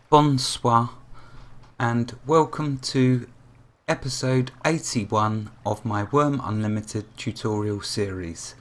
Bonsoir and welcome to episode 81 of my Wurm Unlimited tutorial series.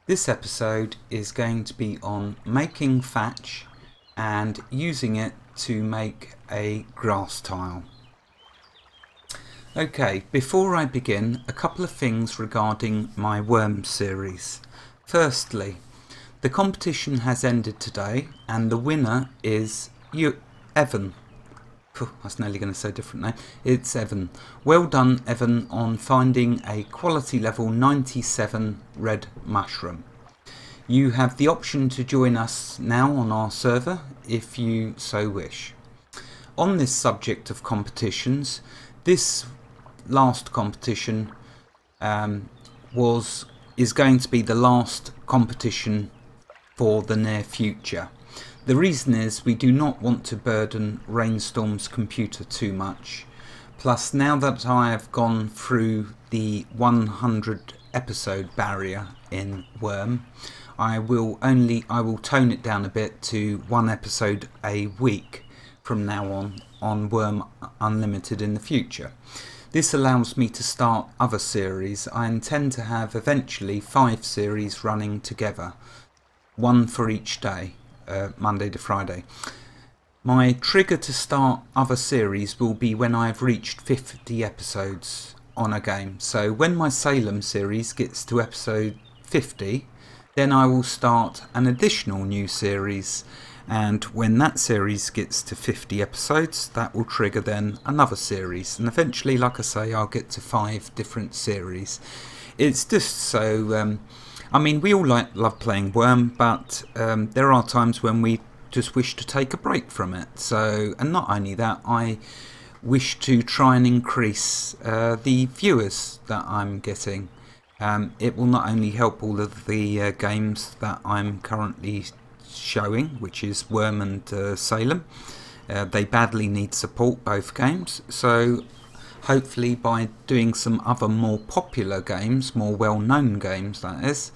This episode is going to be on making thatch and using it to make a grass tile. Okay, before I begin, a couple of things regarding my Wurm series. Firstly, the competition has ended today and the winner is Evan. I was nearly going to say a different name. It's Evan. Well done, Evan, on finding a quality level 97 red mushroom. You have the option to join us now on our server if you so wish. On this subject of competitions, this last competition is going to be the last competition for the near future. The reason is we do not want to burden Rainstorm's computer too much. Plus, now that I have gone through the 100 episode barrier in Wurm, I will tone it down a bit to one episode a week from now on Wurm Unlimited in the future. This allows me to start other series. I intend to have eventually 5 series running together, one for each day. Monday to Friday. My trigger to start other series will be when I've reached 50 episodes on a game. So when my Salem series gets to episode 50, then I will start an additional new series, and when that series gets to 50 episodes, that will trigger then another series, and eventually, like I say, I'll get to 5 different series. It's just so I mean, we all love playing Wurm, but there are times when we just wish to take a break from it. So, and not only that, I wish to try and increase the viewers that I'm getting. It will not only help all of the games that I'm currently showing, which is Wurm and Salem. They badly need support, both games. So hopefully by doing some other more popular games, more well-known games that is,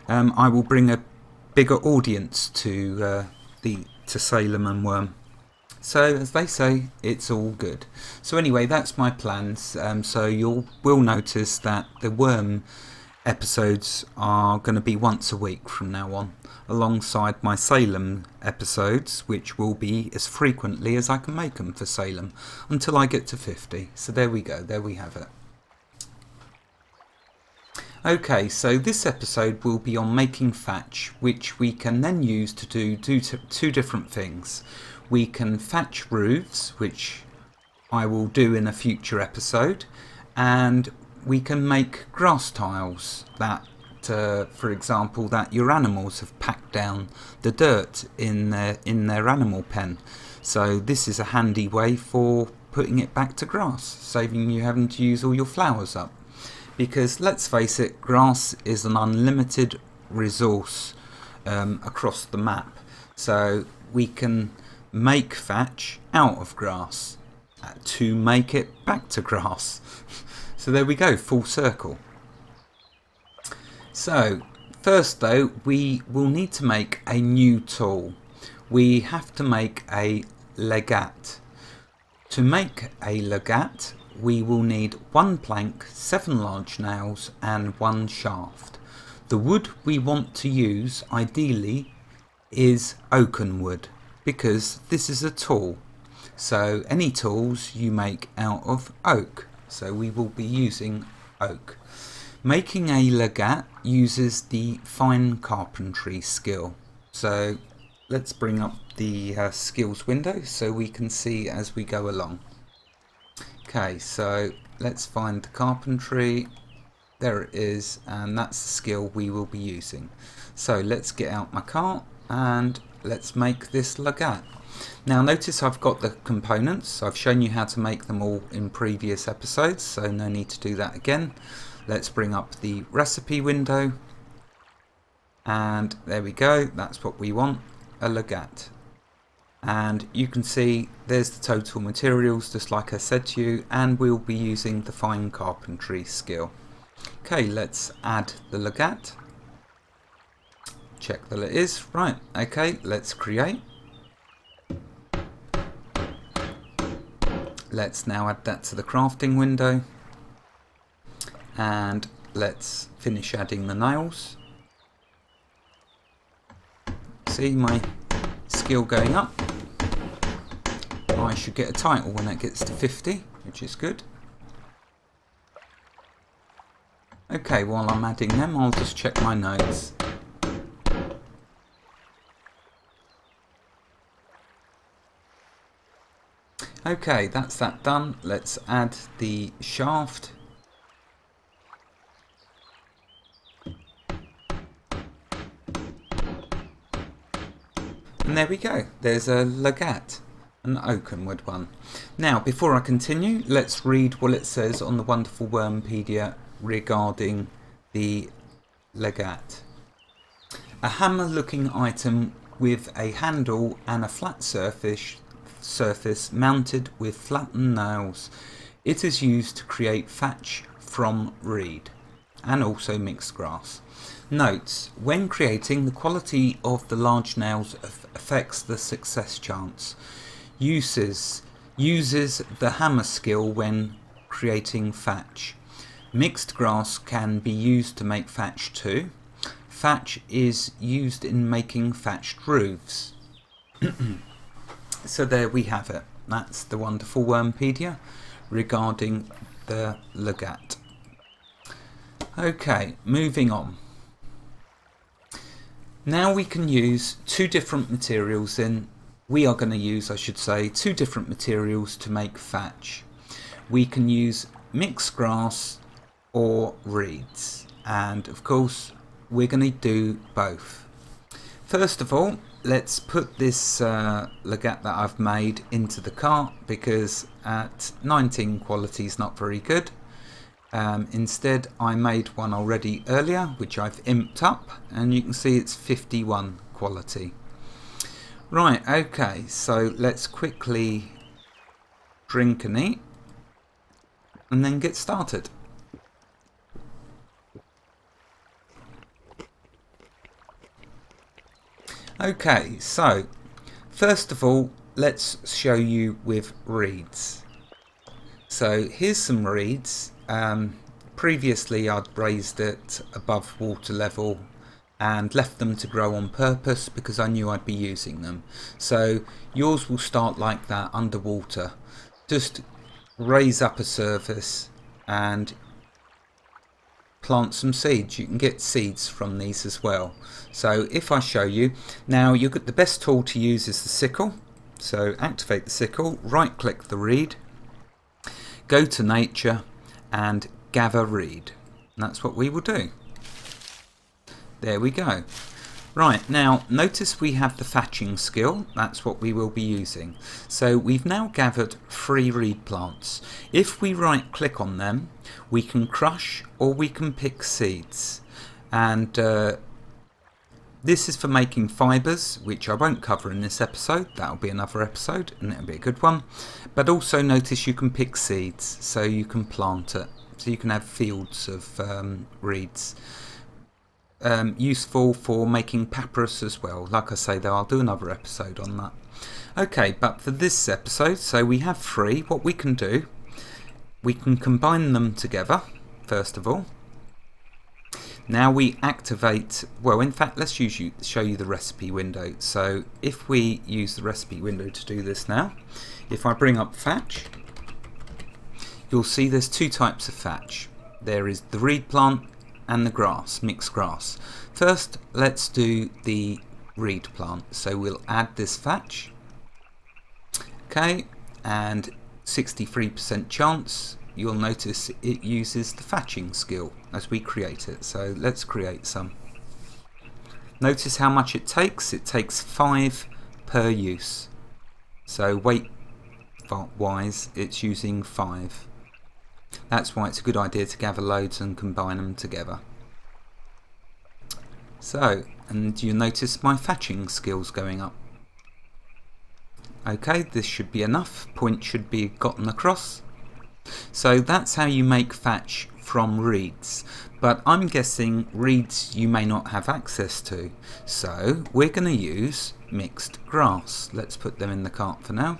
I will bring a bigger audience to Salem and Wurm. So as they say, it's all good. So anyway, that's my plans. So you will notice that the Wurm episodes are going to be once a week from now on, alongside my Salem episodes, which will be as frequently as I can make them for Salem until I get to 50. So there we go, there we have it. Okay, so this episode will be on making thatch, which we can then use to do two different things. We can thatch roofs, which I will do in a future episode, and we can make grass tiles that, for example, that your animals have packed down the dirt in their animal pen. So this is a handy way for putting it back to grass, saving you having to use all your flowers up. Because let's face it, grass is an unlimited resource across the map. So we can make thatch out of grass to make it back to grass. So there we go, full circle. So first though, we will need to make a new tool. We have to make a Leggat. To make a Leggat, we will need 1 plank, 7 large nails and 1 shaft. The wood we want to use ideally is oaken wood, because this is a tool. So any tools you make out of oak. So we will be using oak. Making a Leggat uses the fine carpentry skill. So let's bring up the skills window so we can see as we go along. Okay, so let's find the carpentry. There it is, and that's the skill we will be using. So let's get out my cart and let's make this Leggat. Now notice I've got the components. I've shown you how to make them all in previous episodes, so no need to do that again. Let's bring up the recipe window, and there we go, that's what we want, a Leggat. And you can see there's the total materials, just like I said to you, and we'll be using the fine carpentry skill. Okay, let's add the Leggat. Check that it is. Right, okay, let's create. let's now add that to the crafting window, and let's finish adding the nails. See my skill going up. I should get a title when it gets to 50, which is good. Okay, while I'm adding them, I'll just check my notes. Okay, that's that done. Let's add the shaft. And there we go. There's a Leggat, an oakenwood one. Now, before I continue, let's read what it says on the wonderful Wurmpedia regarding the Leggat. A hammer-looking item with a handle and a flat surface mounted with flattened nails. It is used to create thatch from reed and also mixed grass. Notes: when creating, the quality of the large nails affects the success chance. Uses the hammer skill when creating thatch. Mixed grass can be used to make thatch too. Thatch is used in making thatched roofs. So there we have it. That's the wonderful Wurmpedia regarding the Leggat. Okay, moving on. Now we can use two different materials we are going to use, I should say, two different materials to make thatch. We can use mixed grass or reeds, and of course we're going to do both. First of all, let's put this Leggat that I've made into the cart, because at 19 quality is not very good. Instead, I made one already earlier, which I've imped up, and you can see it's 51 quality. Right, okay, so let's quickly drink and eat, and then get started. Okay, so first of all, let's show you with reeds. So here's some reeds. Previously I'd raised it above water level and left them to grow on purpose because I knew I'd be using them. So yours will start like that underwater. Just raise up a surface and plant some seeds. You can get seeds from these as well. So if I show you, now the best tool to use is the sickle. So activate the sickle, right click the reed, go to nature and gather reed. And that's what we will do. There we go. Right, now notice we have the thatching skill. That's what we will be using. So we've now gathered 3 reed plants. If we right click on them, we can crush or we can pick seeds. And this is for making fibres, which I won't cover in this episode. That'll be another episode and it'll be a good one. But also notice you can pick seeds, so you can plant it. So you can have fields of reeds. Useful for making papyrus as well. Like I say though, I'll do another episode on that. Okay, but for this episode, so we have 3. What we can do, we can combine them together, first of all. Now we activate, well in fact let's show you the recipe window. So if we use the recipe window to do this now, if I bring up thatch, you'll see there's 2 types of thatch. There is the reed plant and the grass, mixed grass. First let's do the reed plant. So we'll add this thatch. Okay, and 63% chance. You'll notice it uses the thatching skill as we create it. So let's create some. Notice how much it takes. It takes 5 per use. So weight wise it's using 5. That's why it's a good idea to gather loads and combine them together. So, and you notice my thatching skills going up. Okay, this should be enough. Point should be gotten across. So that's how you make thatch from reeds. But I'm guessing reeds you may not have access to. So we're going to use mixed grass. Let's put them in the cart for now.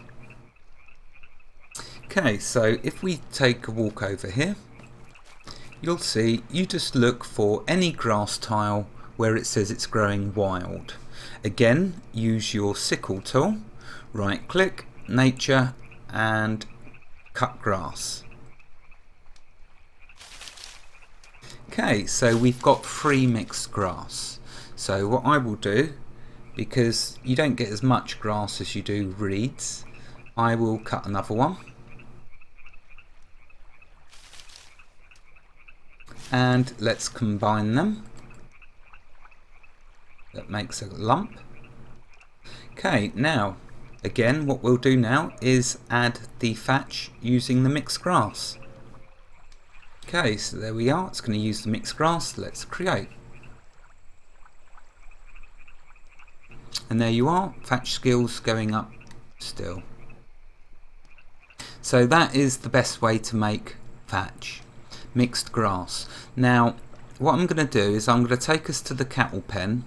Okay, so if we take a walk over here, you'll see you just look for any grass tile where it says it's growing wild. Again, use your sickle tool, right click, nature, and cut grass. Okay, so we've got 3 mixed grass. So what I will do, because you don't get as much grass as you do reeds, I will cut another one. And let's combine them. That makes a lump. Okay, now again what we'll do now is add the thatch using the mixed grass. Okay, so there we are. It's going to use the mixed grass. Let's create. And there you are, thatch skills going up still. So that is the best way to make thatch. Mixed grass. Now what I'm going to do is I'm going to take us to the cattle pen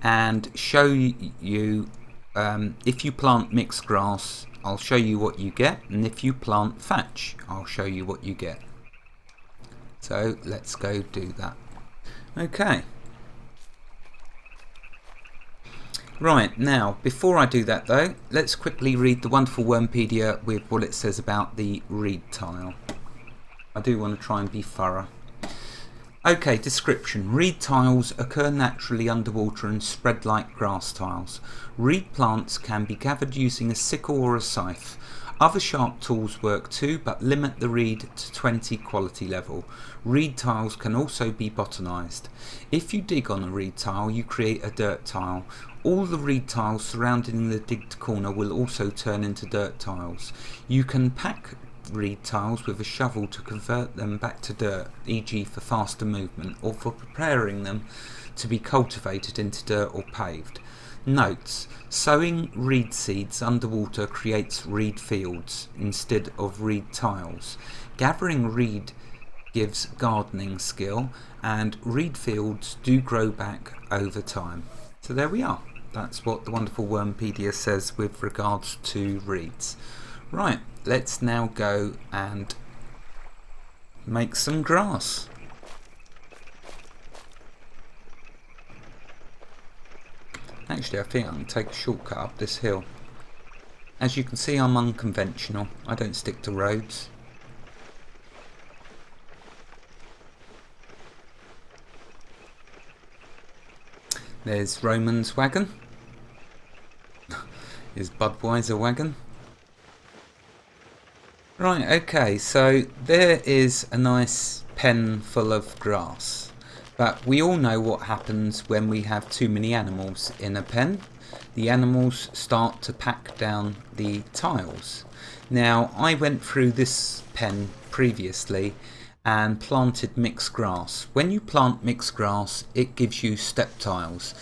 and show you if you plant mixed grass, I'll show you what you get, and if you plant thatch, I'll show you what you get. So let's go do that. Okay. Right, now before I do that though, let's quickly read the wonderful Wurmpedia with what it says about the reed tile. I do want to try and be thorough. Okay, description. Reed tiles occur naturally underwater and spread like grass tiles. Reed plants can be gathered using a sickle or a scythe. Other sharp tools work too, but limit the reed to 20 quality level. Reed tiles can also be botanized. If you dig on a reed tile, you create a dirt tile. All the reed tiles surrounding the digged corner will also turn into dirt tiles. You can pack reed tiles with a shovel to convert them back to dirt, e.g. for faster movement or for preparing them to be cultivated into dirt or paved. Notes: sowing reed seeds underwater creates reed fields instead of reed tiles. Gathering reed gives gardening skill, and reed fields do grow back over time. So there we are. That's what the wonderful Wurmpedia says with regards to reeds. Right, let's now go and make some grass. Actually, I think I can take a shortcut up this hill. As you can see, I'm unconventional. I don't stick to roads. There's Roman's wagon. His Budweiser wagon. Right, okay, so there is a nice pen full of grass. But we all know what happens when we have too many animals in a pen. The animals start to pack down the tiles. Now, I went through this pen previously and planted mixed grass. When you plant mixed grass, it gives you step tiles.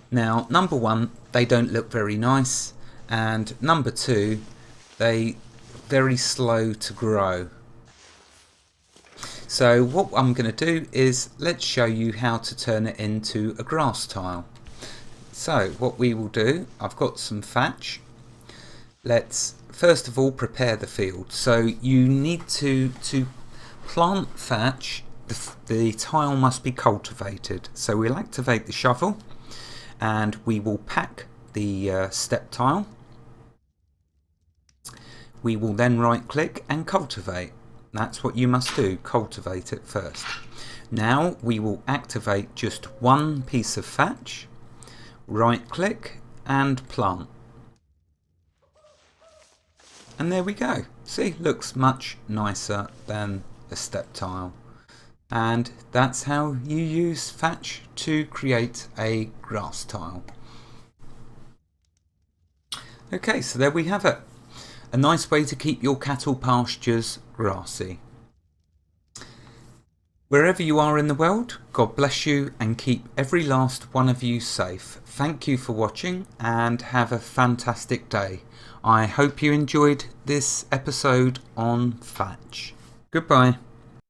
Now, number one, they don't look very nice, and number two, they very slow to grow. So what I'm going to do is let's show you how to turn it into a grass tile. So what we will do, I've got some thatch. Let's first of all prepare the field. So you need to plant thatch, the tile must be cultivated. So we'll activate the shovel and we will pack the step tile. We will then right click and cultivate. That's what you must do, cultivate it first. Now we will activate just one piece of thatch, right click and plant. And there we go. See, looks much nicer than a step tile. And that's how you use thatch to create a grass tile. Okay, so there we have it. A nice way to keep your cattle pastures grassy. Wherever you are in the world, God bless you and keep every last one of you safe. Thank you for watching and have a fantastic day. I hope you enjoyed this episode on thatch. Goodbye.